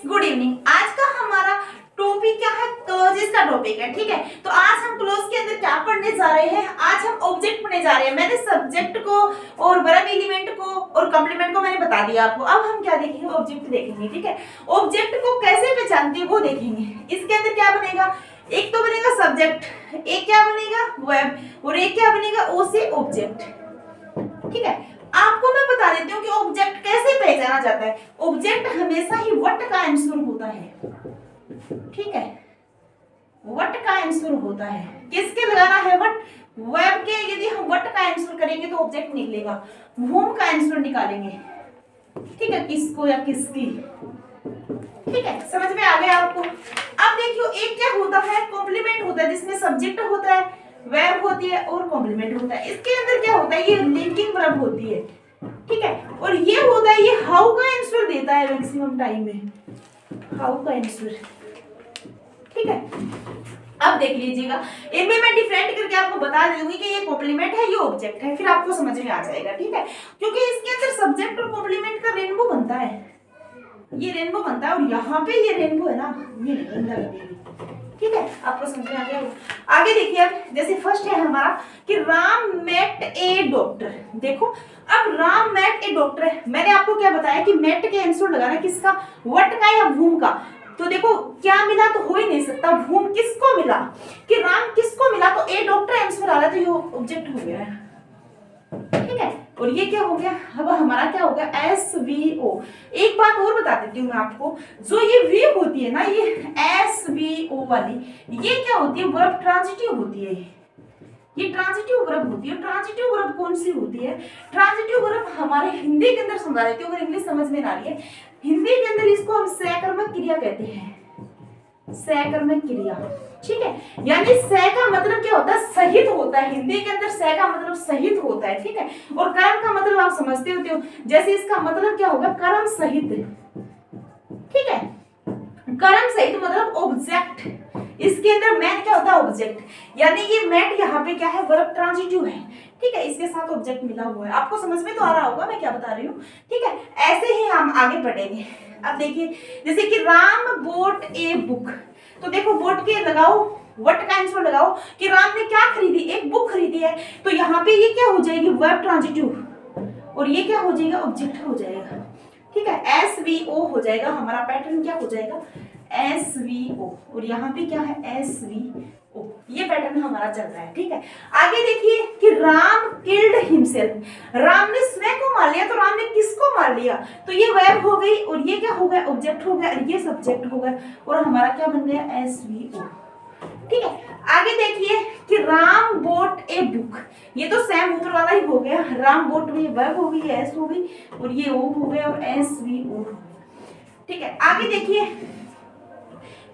Students, good evening. आज का हमारा टॉपिक क्या है? क्लोजेस का टॉपिक है। ठीक है, तो आज हम क्लोज के अंदर क्या पढ़ने जा रहे हैं? आज हम ऑब्जेक्ट पढ़ने जा रहे हैं। मैंने सब्जेक्ट को और वर्ब एलिमेंट को और कॉम्प्लीमेंट को मैंने बता दिया आपको। अब हम क्या देखेंगे? ऑब्जेक्ट देखेंगे। ठीक है, ऑब्जेक्ट को कैसे पहचानते हैं वो देखेंगे। इसके अंदर क्या बनेगा? एक तो बनेगा सब्जेक्ट, एक क्या बनेगा? वर्ब, और एक क्या बनेगा? ओ से ऑब्जेक्ट। ठीक है, आपको मैं बता देती हूँ कि ऑब्जेक्ट कैसे पहचाना जाता है। ऑब्जेक्ट हमेशा ही व्हाट का आंसर होता है। ठीक है, व्हाट का आंसर होता है। किसके लगाना है? व्हाट। वर्ब के यदि हम व्हाट का आंसर करेंगे तो ऑब्जेक्ट निकलेगा। whom का आंसर निकालेंगे। ठीक है, किसको या किसकी। ठीक है, समझ में आ गया आपको? अब देखियो, एक क्या होता है? कॉम्प्लीमेंट होता है, जिसमें सब्जेक्ट होता है, वर्ब होती है और कॉम्प्लीमेंट होता है। इसके अंदर क्या होता है? ये लिंकिंग वर्ब होती है। ठीक है, और ये होता है, ये हाउ का आंसर देता है मैक्सिमम टाइम में, हाउ का आंसर। ठीक है, अब देख लीजिएगा, इनमें मैं डिफरेंट करके आपको बता दूंगी कि ये कॉम्प्लीमेंट है, ये ऑब्जेक्ट है, फिर आपको समझ में आ जाएगा। ठीक है, क्योंकि इसके अंदर सब्जेक्ट और कॉम्प्लीमेंट का रेनबो बनता है, ये रेनबो बनता है, और यहाँ पे ये रेनबो है ना, ये नहीं। ठीक है, आपको समझ में आ गया? आगे देखिए, जैसे फर्स्ट है हमारा कि राम मेट ए डॉक्टर। देखो, अब राम मेट ए डॉक्टर है। मैंने आपको क्या बताया कि मेट के आंसर लगाना किसका? व्हाट का या whom का। तो देखो, क्या मिला तो हो ही नहीं सकता। whom किसको मिला? कि राम किसको मिला, तो ए डॉक्टर आंसर आ रहा है, तो ये ऑब्जेक्ट हो गया है। ठीक है, और ये क्या हो गया? अब हमारा क्या होगा? SVO। एक बात और बता देती हूँ मैं आपको, जो ये वी होती है ना, ये SVO वाली, ये क्या होती है? वर्ब ट्रांजिटिव होती है। ये ट्रांजिटिव वर्ब होती है। ट्रांजिटिव वर्ब कौन सी होती है? ट्रांजिटिव वर्ब हमारे हिंदी के अंदर समझा देती हूँ, अगर इंग्लिश समझ में ना आ रही है। हिंदी के अंदर इसको हम सकर्मक क्रिया कहते हैं, सकर्मक क्रिया। ठीक है, यानी स का मतलब क्या होता है? सहित होता है। हिंदी के अंदर स का मतलब सहित होता है। ठीक है, और कर्म का मतलब आप समझते होते हो, जैसे इसका मतलब क्या होगा? कर्म सहित। ठीक है, कर्म सहित मतलब ऑब्जेक्ट। इसके अंदर मैट क्या होता है? ऑब्जेक्ट, यानी ये मैट यहाँ पे क्या है? वर्ब ट्रांजिटिव है। ठीक है, इसके साथ ऑब्जेक्ट मिला हुआ है। आपको समझ में तो आ रहा होगा मैं क्या बता रही हूँ। ठीक है, ऐसे ही हम आगे बढ़ेंगे। अब देखिए, जैसे कि राम बोट ए बुक, तो देखो बोट के लगाओ, व्हाट का आंसर लगाओ कि राम ने क्या खरीदी? एक बुक खरीदी है, तो यहाँ पे ये क्या हो जाएगी? वर्ब ट्रांजिटिव, और ये क्या हो जाएगा? ऑब्जेक्ट हो जाएगा। ठीक है, SVO हो जाएगा। हमारा पैटर्न क्या हो जाएगा? SVO, और यहाँ पे क्या है? SVO। ये पैटर्न हमारा चल रहा है। ठीक है, आगे देखिए कि राम किल्ड हिमसेल्फ। राम ने स्वयं को मार लिया, तो राम ने किसको मार लिया? तो ये वर्ब हो गई, और ये क्या हो गया? ऑब्जेक्ट हो गया, और ये सब्जेक्ट हो गया, और हमारा क्या बन गया? SVO। ठीक है, आगे देखिए कि राम बोट ए बुक। ये तो सेम ऊपर वाला ही हो गया। राम बोट में वर्ब हो गई, एस हो गई, और ये ओ हो गया, और SVO हो गया। ठीक है, आगे देखिए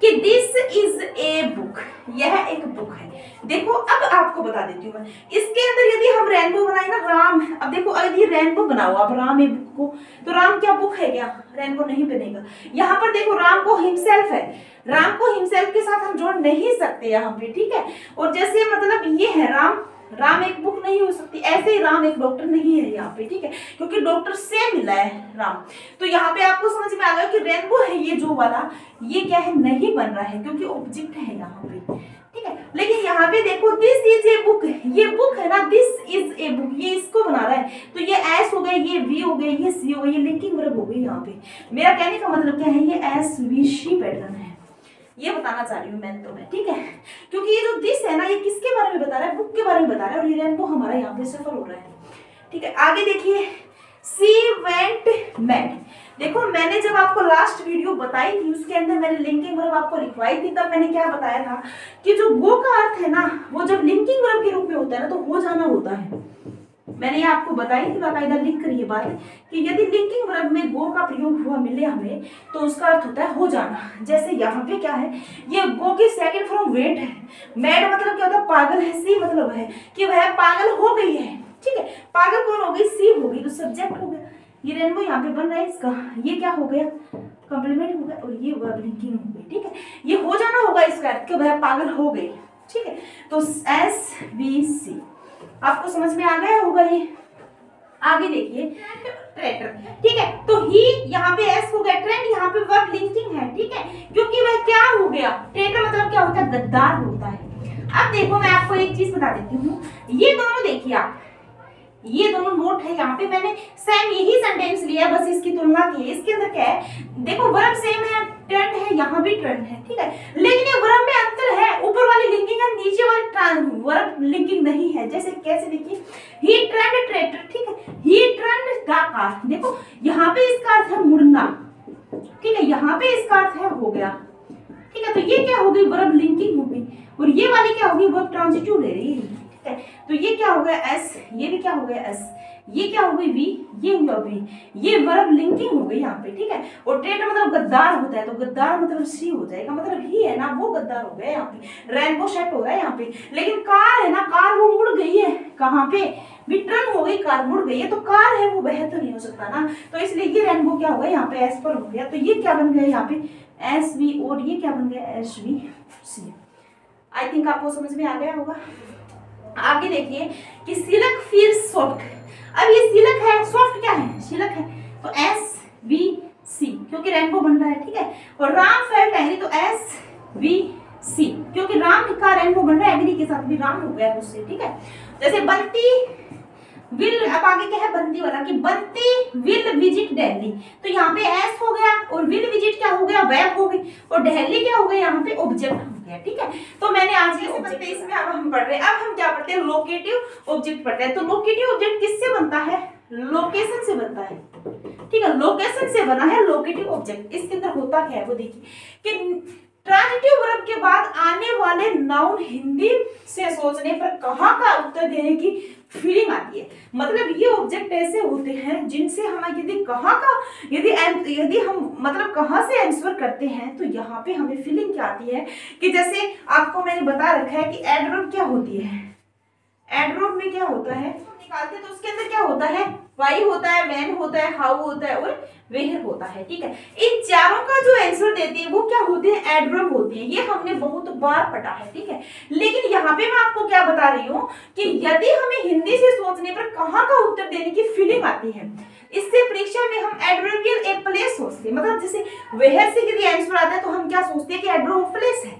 कि दिस इज ए बुक, यह एक बुक है। देखो, अब आपको बता देती हूँ मैं, इसके अंदर यदि हम रेनबो बनाए ना, राम, अब देखो अगर ये रेनबो बनाओ आप राम ए बुक को, तो राम क्या बुक है क्या? रेनबो नहीं बनेगा। यहाँ पर देखो, राम को हिमसेल्फ है, राम को हिमसेल्फ के साथ हम जोड़ नहीं सकते यहाँ पे। ठीक है, और जैसे मतलब ये है राम, राम एक बुक नहीं हो सकती, ऐसे ही राम एक डॉक्टर नहीं है यहाँ पे। ठीक है, क्योंकि डॉक्टर से मिला है राम, तो यहाँ पे आपको समझ में आ गया कि रेनबो है ये जो वाला, ये क्या है? नहीं बन रहा है, क्योंकि ऑब्जेक्ट है यहाँ पे। ठीक है, लेकिन यहाँ पे देखो दिस इज ए बुक, ये बुक है ना, दिस इज ए बुक, ये इसको बना रहा है, तो ये एस हो गया, ये वी हो गया, ये सी हो गया, ये लिंकिंग वर्ब हो गई यहाँ पे। मेरा कहने का मतलब क्या है? ये SVC पैटर्न है, ये बताना चाह रही हूँ मैं तो मैं। ठीक है, क्योंकि ये जो दिस है ना, ये किसके बारे में बता रहा है? बुक के बारे में बता रहा है, और ये रेनबो हमारा यहाँ पे सफर हो रहा है। ठीक है, आगे देखिए, सी वेंट मैड। देखो, मैंने जब आपको लास्ट वीडियो बताई थी, उसके अंदर मैंने लिंकिंग वर्ब आपको लिखवाई थी, तब मैंने क्या बताया था कि जो गो का अर्थ है ना, वो जब लिंकिंग वर्ब के रूप में होता है ना, तो हो जाना होता है। मैंने ये आपको बताई थी बाकायदा लिख कर ये बात कि यदि लिंकिंग वर्ब में गो का प्रयोग हुआ मिले हमें, तो उसका अर्थ होता है हो जाना। जैसे यहाँ पे क्या है? ये गो की सेकंड फॉर्म वेट है। मैड मतलब क्या होता है? पागल है। सी मतलब है कि वह पागल हो गई है। ठीक है, पागल कौन हो गई? सी हो गई, तो सब्जेक्ट हो गया। ये रेनबो यहाँ पे बन रहा है इसका, ये क्या हो गया? कॉम्प्लीमेंट हो गया, और ये वर्ब लिंकिंग हो गई। ठीक है, ये हो जाना होगा इसका अर्थ कि वह पागल हो गई। ठीक है, तो SVC आपको समझ में आ गया होगा ये। आगे देखिए ट्रेटर। ठीक है, तो ही यहाँ पे एस हो गया, ट्रेंड यहाँ पे वर्ब लिंकिंग है। क्योंकि वह क्या हो गया, ट्रेटर मतलब क्या होता है, गद्दार होता है। अब देखो मैं आपको एक चीज बता देती हूँ, ये दोनों देखिए आप, ये दोनों नोट है, यहाँ पे मैंने सेम यही सेंटेंस लिया, बस इसकी तुलना की है। इसके अंदर क्या है, देखो वर्ब सेम है, ट्रेंड है, यहाँ भी ट्रेंड है, ठीक है, लेकिन ये वर्ब में अंतर है, ऊपर वाली लिंकिंग है, नीचे वाली वर्ब लिंकिंग नहीं है। जैसे कैसे देखिए, ही ट्रेंड ट्रेटर, ठीक है, ही ट्रेंड द कार, देखो यहाँ पे इसका अर्थ है मुड़ना, ठीक है, यहाँ पे इसका अर्थ है हो गया, ठीक है, तो ये क्या हो गई, वर्ब लिंकिंग हो गई, और ये वाली क्या होगी, वर्ब ट्रांजिटिव ले रही है, तो ये क्या हो गया एस, ये भी क्या हो गया एस, ये क्या हो गई वी, ये हुआ वी, ये वर्ब लिंकिंग हो गई यहाँ पे, ठीक है। और ट्रेटर मतलब गद्दार होता है, तो गद्दार मतलब सी हो जाएगा, मतलब ही है ना, वो गद्दार हो गया यहाँ पे, रेनबो सेट हो रहा है यहाँ पे। लेकिन कार है ना, कार वो मुड़ गई है, कहाँ पे, विट्रन हो गई, कार मुड़ गई है, तो कार है वो वह तो नहीं हो सकता ना, तो इसलिए ये रेनबो क्या होगा यहाँ पे एस पर हो गया, तो ये क्या बन गया यहाँ पे एस वी, और ये क्या बन गया S V C. I think आपको समझ में आ गया होगा। आगे देखिए कि सिल्क फील्स सॉफ्ट, अब ये सिल्क है, सॉफ्ट क्या है, सिल्क है, तो एस वी सी, क्योंकि रेनबो बन रहा है, ठीक है। और राम फेल्ट एंग्री, तो एस वी सी, क्योंकि राम का रेनबो बन रहा है, एग्री के साथ भी राम हो गया उससे, ठीक है। जैसे बंती विल, अब आगे क्या है बंती वाला, कि बंती विल विजिट दिल्ली, तो यहाँ पे एस हो गया, और विल विजिट क्या हो गया, वर्ब हो गई, और दिल्ली क्या हो गया यहाँ पे ऑब्जेक्ट हो गया, ठीक है। तो मैंने आज ये ऑब्जेक्ट, इसमें अब हम पढ़ रहे हैं, अब हम क्या पढ़ते हैं, लोकेटिव ऑब्जेक्ट पढ़ते हैं। तो लोकेटिव ऑब्जेक्ट किससे बनता है, लोकेशन से बनता है, ठीक है, लोकेशन से बना है लोकेटिव ऑब्जेक्ट। इसके अंदर होता क्या है वो देखिए, कि ट्रांजिटिव वर्ब के बाद आने वाले नाउन हिंदी से सोचने पर कहाँ का उत्तर देने की फीलिंग आती है। मतलब ये ऑब्जेक्ट ऐसे होते हैं जिनसे हम यदि कहाँ का, यदि हम मतलब कहाँ से आंसर करते हैं, तो यहाँ पे हमें फीलिंग क्या आती है, कि जैसे आपको मैंने बता रखा है कि एडवर्ब क्या होती है, एडवर्ब में क्या होता है निकालते हैं, तो उसके अंदर क्या होता है, वाई होता है, व्हेन होता है, हाउ होता है, और वेयर होता है, ठीक है। इन चारों का जो आंसर देती है वो क्या होते हैं, एडवर्ब होती है। ये हमने बहुत बार पढ़ा है, ठीक है। लेकिन यहाँ पे मैं आपको क्या बता रही हूँ, कि यदि हमें हिंदी से सोचने पर कहाँ का उत्तर देने की फीलिंग आती है, इससे परीक्षा में हम एडवर्बियल ए प्लेस सोचते हैं, मतलब जैसे वेयर से यदि आंसर आता है तो हम क्या सोचते हैं कि एडवर्ब ऑफ प्लेस है,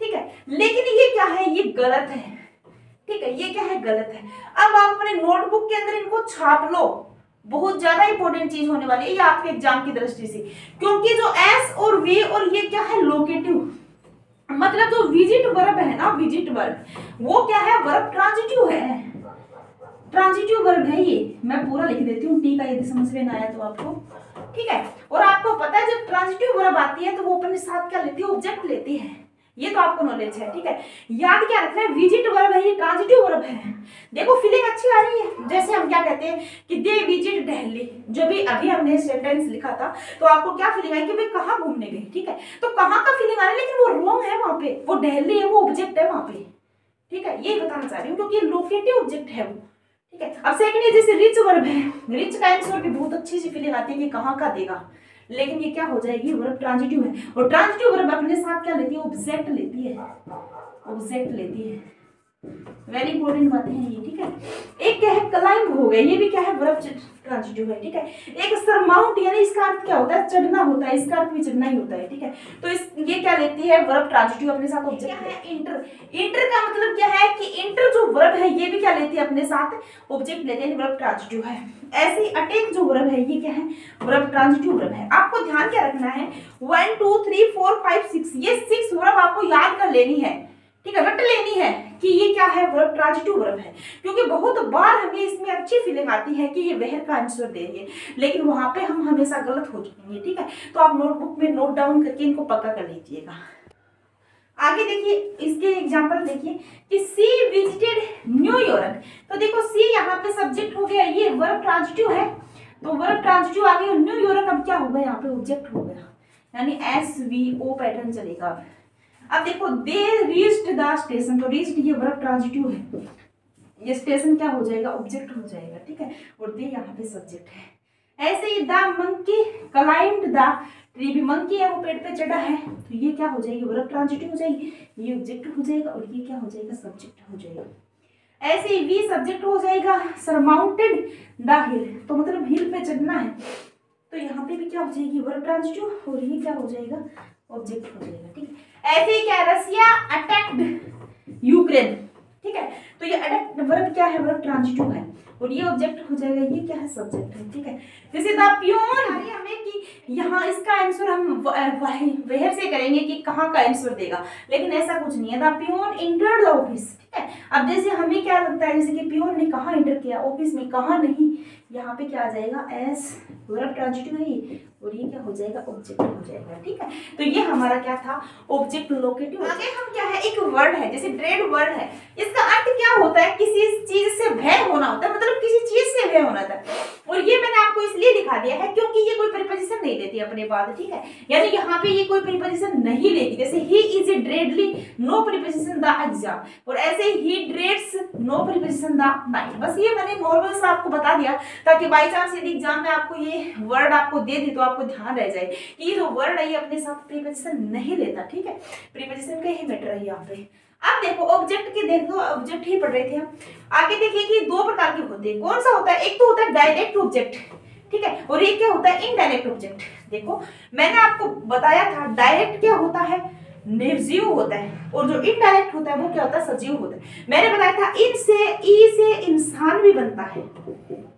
ठीक है। लेकिन ये क्या है, ये गलत है, ठीक है, ये क्या है, गलत है। अब आप अपने नोटबुक के अंदर इनको छाप लो, बहुत ज्यादा इंपॉर्टेंट चीज होने वाली है ये आपके एग्जाम की दृष्टि से, क्योंकि जो एस और वे और ये क्या है, लोकेटिव, मतलब जो विजिट वर्ब है ना, विजिट वर्ब वो क्या है, वर्ब ट्रांजिटिव है, ट्रांजिटिव वर्ब है ये। मैं पूरा लिख देती हूँ टी का, यदि समझ में ना आया तो आपको, ठीक है। और आपको पता है जब ट्रांजिटिव वर्ब आती है तो वो अपने साथ क्या लेती है, ऑब्जेक्ट लेती है, ये तो आपको नॉलेज है, ठीक है। याद क्या रखना है, विजिट वर्ब है, ये ट्रांजिटिव वर्ब है। देखो फीलिंग अच्छी आ रही है, जैसे हम क्या कहते हैं कि दे विजिट दिल्ली, जो भी अभी हमने सेंटेंस लिखा था, तो आपको क्या फीलिंग आई कि भाई कहाँ घूमने गई, ठीक है। तो कहाँ का फीलिंग आ रही है, लेकिन वो रॉन्ग है, वहां पे वो दिल्ली है, वो ऑब्जेक्ट है वहां पे, ठीक है, ये बताना चाह रही हूँ, क्योंकि लोकेटिव ऑब्जेक्ट है वो, ठीक है। अब सेकंड है जैसे रिच वर्ब है, रिच का आंसर भी बहुत अच्छी सी फीलिंग आती है कि कहाँ का देगा, लेकिन ये क्या हो जाएगी, वर्ब ट्रांजिटिव है, और ट्रांजिटिव वर्ब अपने साथ क्या लेती है, ऑब्जेक्ट लेती है, ऑब्जेक्ट लेती है। वेरी इंपॉर्टेंट बातें हैं ये, ठीक है। एक क्या है, क्लाइंब हो गया, ये भी क्या है, वर्ब ट्रांजिटिव है, ठीक है। एक सरमाउंट, यानी इसका अर्थ क्या होता है, चढ़ना होता है, इसका अर्थ भी चढ़ना ही होता है, ठीक है। तो इस ये क्या लेती है, वर्ब ट्रांजिटिव अपने साथ ऑब्जेक्ट है। इंटर, इंटर का मतलब क्या है कि इंटर जो वर्ब है ये भी क्या लेती है, अपने साथ ऑब्जेक्ट लेते हैं, वर्ब ट्रांजिटिव है। ऐसे ही अटैक जो वर्ब है ये क्या है, वर्ब ट्रांजिटिव वर्ब है। आपको ध्यान क्या रखना है, 1 2 3 4 5 6, ये 6 वर्ब आपको याद कर लेनी है, ठीक है, रट लेनी है कि ये क्या है, वर्ब ट्रांजिटिव वर्ब है, क्योंकि बहुत बार हमें इसमें अच्छी फीलिंग आती है कि ये वेयर का आंसर दे रही है, लेकिन वहां पे हम हमेशा गलत हो चुकेंगे, ठीक है। तो आप नोटबुक में नोट डाउन करके इनको पक्का कर लीजिएगा। आगे देखिए, इसके एग्जांपल देखिए कि सी विजिटेड न्यूयॉर्क, तो देखो सी यहाँ पे सब्जेक्ट हो गया, ये वर्ब ट्रांजिटिव है, तो वर्ब ट्रांजिटिव आ गया, न्यूयॉर्क अब क्या होगा, यहाँ पे ऑब्जेक्ट हो गया, यानी एस वी ओ पैटर्न चलेगा। अब देखो दे रीच्ड द स्टेशन, तो रीच्ड ये वर्ब ट्रांजिटिव है, ये स्टेशन क्या हो जाएगा, ऑब्जेक्ट हो जाएगा, ठीक है, और दे यहाँ पे सब्जेक्ट है। ऐसे ही the monkey climbed the tree, भी मंकी है वो पेड़ पे चढ़ा है, तो ये क्या हो जाएगी, वर्ब ट्रांजिटिव हो जाएगी, ये ऑब्जेक्ट हो जाएगा, और ये क्या हो जाएगा, सब्जेक्ट हो जाएगा। ऐसे ही वी सब्जेक्ट हो जाएगा, सरमाउंटेड द हिल, तो मतलब हिल पे चढ़ना है, तो यहाँ पे भी क्या हो जाएगी, वर्ब ट्रांजिटिव, और ये क्या हो जाएगा, ऑब्जेक्ट हो जाएगा, ठीक है। ऐसे ही क्या है, रसिया अटैक्ड यूक्रेन, ठीक है। तो ये अटैक वर्ब क्या है, वर्ब ट्रांजिटिव है और ये ऑब्जेक्ट हो जाएगा, ये क्या है, सब्जेक्ट है, ठीक है। जैसे द प्यून हमें कि यहाँ इसका आंसर हम वहर से करेंगे कि कहाँ का आंसर देगा, लेकिन ऐसा कुछ नहीं है। The peon entered the office, ठीक है। अब जैसे हमें क्या लगता है, जैसे कि प्यून ने कहाँ एंटर किया, ऑफिस में, कहाँ नहीं, यहाँ पे क्या आ जाएगा, एस वर्ब ट्रांजिटिव है और ये क्या हो जाएगा, ऑब्जेक्ट हो जाएगा, ठीक है। तो ये हमारा क्या था, ऑब्जेक्ट लोकेटिव। आगे हम क्या है, एक वर्ड है जैसे ड्रेड वर्ड है, इसका अर्थ क्या होता है, किसी चीज से भय होना होता है, मतलब किसी चीज से भय होना था। और ये मैंने आपको इसलिए दिखा दिया है क्योंकि ये कोई प्रीपोजिशन नहीं लेती अपने बाद, ठीक है। यानी यहाँ पे ये कोई प्रीपोजिशन नहीं लेगी, जैसे ही is dreadly, no preposition the exam, और ऐसे ही dreads, no preposition the night. बस ये मैंने नॉर्मल सा आपको बता दिया ताकि बाई चांस यदि एग्जाम में आपको ये वर्ड आपको दे दी तो आपको ध्यान रह जाए कि ये जो वर्ड है ये अपने साथ प्रीपोजिशन नहीं लेता, ठीक है। प्रीपोजिशन का ही मैटर है यहाँ पे। अब देखो ऑब्जेक्ट के, देखो ऑब्जेक्ट ही पढ़ रहे थे हम। आगे देखिए कि दो प्रकार के होते हैं, कौन सा होता है, एक तो होता है डायरेक्ट ऑब्जेक्ट, ठीक है, और एक क्या होता है, इनडायरेक्ट ऑब्जेक्ट। देखो मैंने आपको बताया था डायरेक्ट क्या होता है, निर्जीव होता है, और जो इनडायरेक्ट होता है वो क्या होता है, सजीव होता है। मैंने बताया था इन से, ई से इंसान भी बनता है,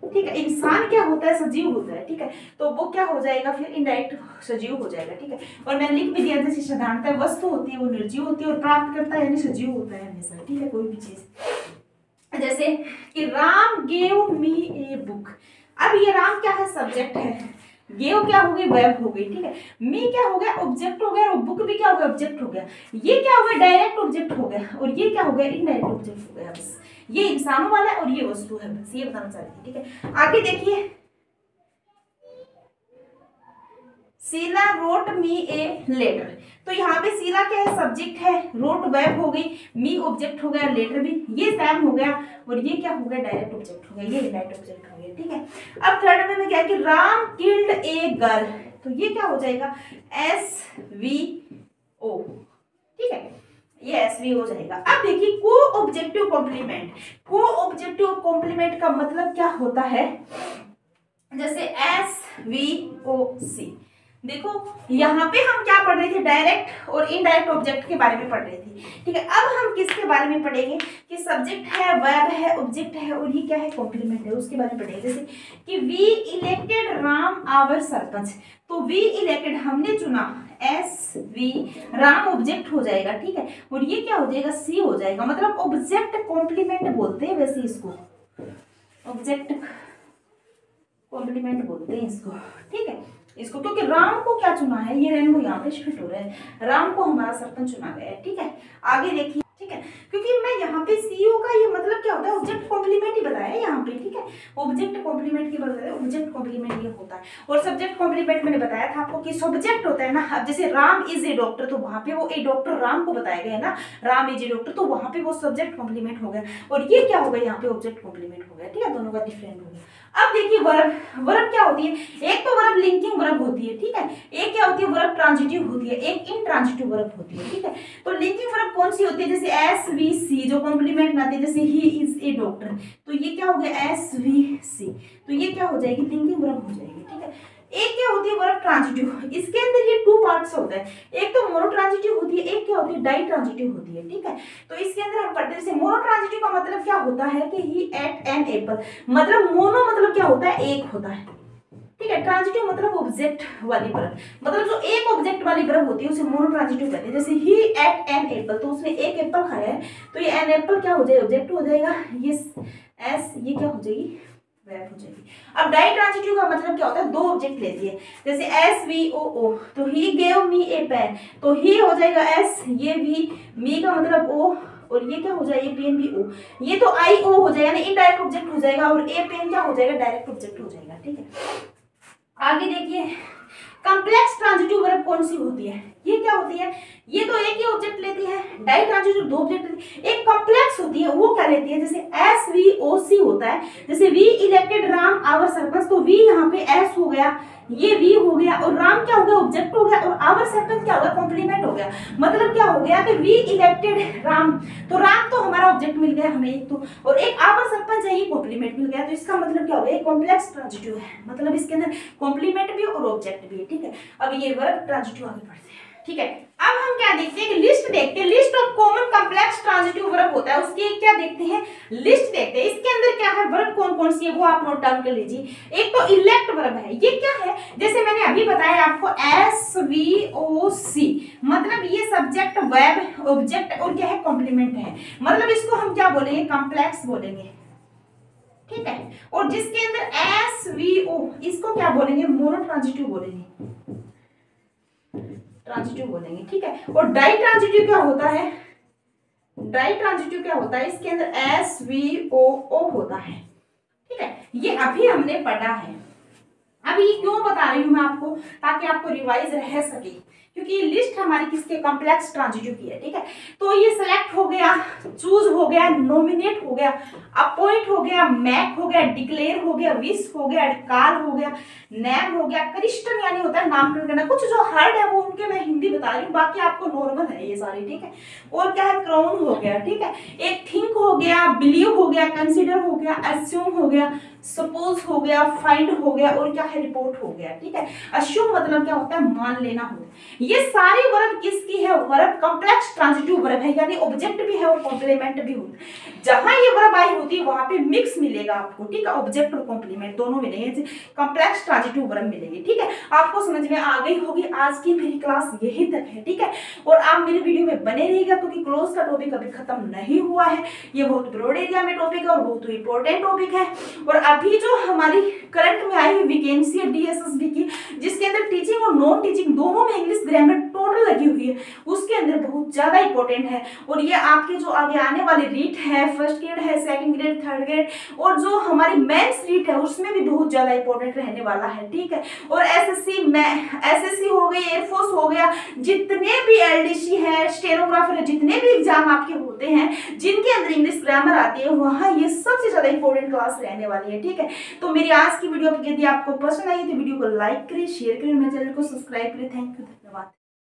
ठीक है। इंसान क्या होता है, सजीव होता है, ठीक है। तो वो क्या हो जाएगा फिर, इनडायरेक्ट सजीव हो जाएगा, ठीक है। और मैंने लिख भी दिया जैसे साधारणतः वस्तु होती है वो निर्जीव होती है और प्राप्त करता है यानी सजीव होता है हमेशा, ठीक है, कोई भी चीज। जैसे कि Ram gave me a book, अब ये राम क्या है, सब्जेक्ट है, गेव क्या हो गई, वर्ब हो गई, ठीक है। मी क्या हो गया, ऑब्जेक्ट हो गया, और बुक भी क्या हो गया, ऑब्जेक्ट हो गया। ये क्या हो गया, डायरेक्ट ऑब्जेक्ट हो गया, और ये क्या हो गया, इनडायरेक्ट ऑब्जेक्ट हो गया। बस ये इंसानों वाला है और ये वस्तु है, बस ये बताना चाहती है, ठीक है। आगे देखिए, Sheela wrote me a letter, तो यहाँ पे शीला क्या है, सब्जेक्ट है, रोट वर्ब हो गई, मी ऑब्जेक्ट हो गया, लेटर भी, ये सैम हो गया, और ये क्या हो गया, डायरेक्ट ऑब्जेक्ट हो गया, ये डायरेक्ट ऑब्जेक्ट हो गया, ठीक है। अब थर्ड में क्या कि राम किल्ड ए गर्ल, तो ये क्या हो जाएगा, एस वी ओ, ठीक है, ये एस वी हो जाएगा। अब देखिए को ऑब्जेक्टिव कॉम्प्लीमेंट, को ऑब्जेक्टिव कॉम्प्लीमेंट का मतलब क्या होता है, जैसे एस वी ओ सी। देखो यहाँ पे हम क्या पढ़ रहे थे, डायरेक्ट और इनडायरेक्ट ऑब्जेक्ट के बारे में पढ़ रहे थे, ठीक है। अब हम किसके बारे में पढ़ेंगे कि सब्जेक्ट है, वर्ब है, ऑब्जेक्ट है और ये क्या है, कॉम्प्लीमेंट है, उसके बारे में पढ़ेंगे। जैसे कि we elected Ram our sarpanch, तो वी इलेक्टेड हमने चुना, एस वी, राम ऑब्जेक्ट हो जाएगा, ठीक है, और ये क्या हो जाएगा, सी हो जाएगा, मतलब ऑब्जेक्ट कॉम्प्लीमेंट बोलते हैं वैसे इसको, ऑब्जेक्ट कॉम्प्लीमेंट बोलते हैं इसको, ठीक है। इसको क्योंकि राम को क्या चुना है, ये रेनबो यहाँ पे शिफ्ट हो रहा है, राम को हमारा सरपंच चुना गया है, ठीक है। आगे देखिए, ठीक है, क्योंकि मैं यहाँ पे सीओ का ये मतलब क्या होता है, ऑब्जेक्ट कॉम्प्लीमेंट ही बताया यहाँ पे, ठीक है। ऑब्जेक्ट कॉम्प्लीमेंट की बात करें, ऑब्जेक्ट कॉम्प्लीमेंट ये होता है, और सब्जेक्ट कॉम्प्लीमेंट मैंने बताया था आपको कि सब्जेक्ट होता है ना। अब जैसे राम इज ए डॉक्टर, तो वहां पे वो ए डॉक्टर राम को बताया गया है ना, राम इज ए डॉक्टर, तो वहां पे वो सब्जेक्ट कॉम्प्लीमेंट हो गया, और ये क्या हो गया, यहाँ पे ऑब्जेक्ट कॉम्प्लीमेंट हो गया, ठीक है, दोनों का डिफरेंट हो गया। अब देखिए वर्ब, वर्ब क्या होती है, एक तो वर्ब लिंकिंग वर्ब होती है, ठीक है, एक क्या होती है, वर्ब ट्रांजिटिव होती है, एक इनट्रांजिटिव वर्ब होती है, ठीक है। तो लिंकिंग वर्ब कौन सी होती है, जैसे एस वी सी, जो कॉम्प्लीमेंट आती है, जैसे ही इज ए डॉक्टर, तो ये क्या हो गया, एस वी सी, तो ये क्या हो जाएगी, लिंकिंग वर्ब हो जाएगी, ठीक है। एक क्या होती है, वर्ब ट्रांजिटिव, इसके अंदर ये टू पार्ट्स होता है, एक तो मोनो ट्रांजिटिव होती है, एक क्या होती है, डाई ट्रांजिटिव होती है, ठीक है। तो इसके अंदर हम पढ़ते हैं, जैसे मोनो ट्रांजिटिव का मतलब क्या होता है कि ही एट एन एप्पल, मतलब मोनो मतलब क्या होता है, एक होता है, ठीक है। ट्रांजिटिव मतलब ऑब्जेक्ट वाली वर्ब, मतलब जो एक ऑब्जेक्ट वाली वर्ब होती है उसे मोनो ट्रांजिटिव कहते हैं। जैसे ही एट एन एप्पल, तो उसने एक एप्पल खाया है, तो ये एन एप्पल क्या हो जाएगा, ऑब्जेक्ट हो जाएगा, ये एस, ये क्या हो जाएगी, वर्ब हो जाएगी। अब डाई ट्रांजिटिव का मतलब क्या होता है, दो ऑब्जेक्ट लेती है, जैसे एस वी ओ ओ, तो he gave me A pen, तो ही हो जाएगा एस, ये वी, मी का मतलब ओ, और ये क्या हो जाएगा, ये पेन भी ओ, ये तो आई ओ हो जाएगा, यानी इनडायरेक्ट ऑब्जेक्ट हो जाएगा, और ए पेन क्या हो जाएगा, डायरेक्ट ऑब्जेक्ट हो जाएगा, ठीक है। आगे देखिए कॉम्प्लेक्स ट्रांजिटिव वर्ब कौन सी होती है, ये क्या होती है, ये तो एक ही ऑब्जेक्ट लेती है, डाई ट्रांजिटिव दो ऑब्जेक्ट लेती है, एक कॉम्प्लेक्स होती है, वो क्या लेती है, जैसे एस वी ओ सी होता है, जैसे we elected Ram our sarpanch, तो वी यहाँ पे एस हो गया, ये वी हो गया, और राम क्या हो गया, ऑब्जेक्ट हो गया, और आवर सरपंच क्या हो गया, कॉम्प्लीमेंट हो गया। मतलब क्या हो गया कि वी इलेक्टेड राम, तो राम तो हमारा ऑब्जेक्ट मिल गया हमें एक तो, और एक आवर सरपंच है, ये कॉम्प्लीमेंट मिल गया, तो इसका मतलब क्या हो गया, कॉम्प्लेक्स ट्रांजिटिव है, मतलब इसके अंदर कॉम्प्लीमेंट भी और ऑब्जेक्ट भी है, ठीक है। अब ये वर्ब ट्रांजिटिव आगे बढ़ते हैं। ठीक है। अब हम क्या देखते हैं कि लिस्ट देखते हैं, list of common complex transitive verb होता है, उसकी क्या देखते हैं, लिस्ट देखते हैं। इसके अंदर क्या है, वर्ब कौन कौन सी है वो आप नोट डाउन कर लीजिए। एक तो इलेक्ट वर्ब है, ये क्या है, जैसे मैंने अभी बताया आपको SVOC, मतलब ये सब्जेक्ट वर्ब ऑब्जेक्ट और क्या है, कॉम्प्लीमेंट है, मतलब इसको हम क्या बोलेंगे, कॉम्प्लेक्स बोलेंगे, ठीक है। और जिसके अंदर SVO, इसको क्या बोलेंगे, मोनो ट्रांजिटिव बोलेंगे, ट्रांजिटिव बोलेंगे, ठीक है। और डाई ट्रांजिटिव क्या होता है, डाई ट्रांजिटिव क्या होता है, इसके अंदर SVOO होता है, ठीक है। ये अभी हमने पढ़ा है। अभी क्यों बता रही हूं मैं आपको, ताकि आपको रिवाइज रह सके, क्योंकि ये लिस्ट हमारी किसके, कॉम्प्लेक्स ट्रांजिटिव की है, ठीक है। तो ये सेलेक्ट हो गया, चूज हो गया, नॉमिनेट हो गया, अपॉइंट हो गया, मैक हो गया, डिक्लेयर हो गया, विश हो गया, कॉल हो गया, नेम हो गया, क्रिस्टन यानी होता है नामकरण करना। कुछ जो हार्ड है वो उनके मैं हिंदी बता रही हूँ, बाकी आपको नॉर्मल है ये सारे, ठीक है। और क्या है, क्राउन हो गया, ठीक है। एक थिंक हो गया, बिलीव हो गया, कंसिडर हो गया, अस्यूम हो गया, सपोज हो गया, फाइंड हो गया, और क्या है, रिपोर्ट हो गया, ठीक है। अस्यूम मतलब क्या होता है, मान लेना होता है। ये सारी वर्ब किसकी है, वर्ब कॉम्प्लेक्स ट्रांजिटिव वर्ब है, यानी ऑब्जेक्ट भी है और कॉम्प्लीमेंट भी होता है। जहां ये वर्ब आई होती है वहां पे मिक्स मिलेगा आपको, ठीक है, ऑब्जेक्ट और कॉम्प्लीमेंट दोनों मिलेंगे, कॉम्प्लेक्स ट्रांजिटिव वर्ब मिलेगी, ठीक है। आपको समझ में आ गई होगी। आज की मेरी क्लास यही तक है, ठीक है। और आप मेरे वीडियो में बने रहिएगा, क्योंकि क्लोज का टॉपिक अभी खत्म नहीं हुआ है, ये बहुत ब्रॉड एरिया में टॉपिक है और बहुत इंपॉर्टेंट टॉपिक है। और अभी जो हमारी करंट में आई हुई वैकेंसी है DSSB की, जिसके अंदर टीचिंग और नॉन टीचिंग दोनों में इंग्लिश ग्रामर टोटल लगी हुई है, उसके अंदर बहुत ज्यादा इंपॉर्टेंट है। और ये आपके जो आगे आने वाली रीट है, फर्स्ट ग्रेड है, सेकंड ग्रेड, थर्ड ग्रेड, और जो हमारी मेंस रीट है उसमें भी बहुत ज्यादा इंपॉर्टेंट रहने वाला है, ठीक है। और SSC हो गई, एयरफोर्स हो गया, जितने भी LDC है, स्टेनोग्राफर है, जितने भी एग्जाम आपके होते हैं जिनके अंदर इंग्लिश ग्रामर आती है, वहां ये सबसे ज्यादा इंपॉर्टेंट क्लास रहने वाली है, ठीक है। तो मेरी आज की वीडियो यदि आपको पसंद आई तो वीडियो को लाइक करें, शेयर करें, मेरे चैनल को सब्सक्राइब करें। थैंक यू, धन्यवाद।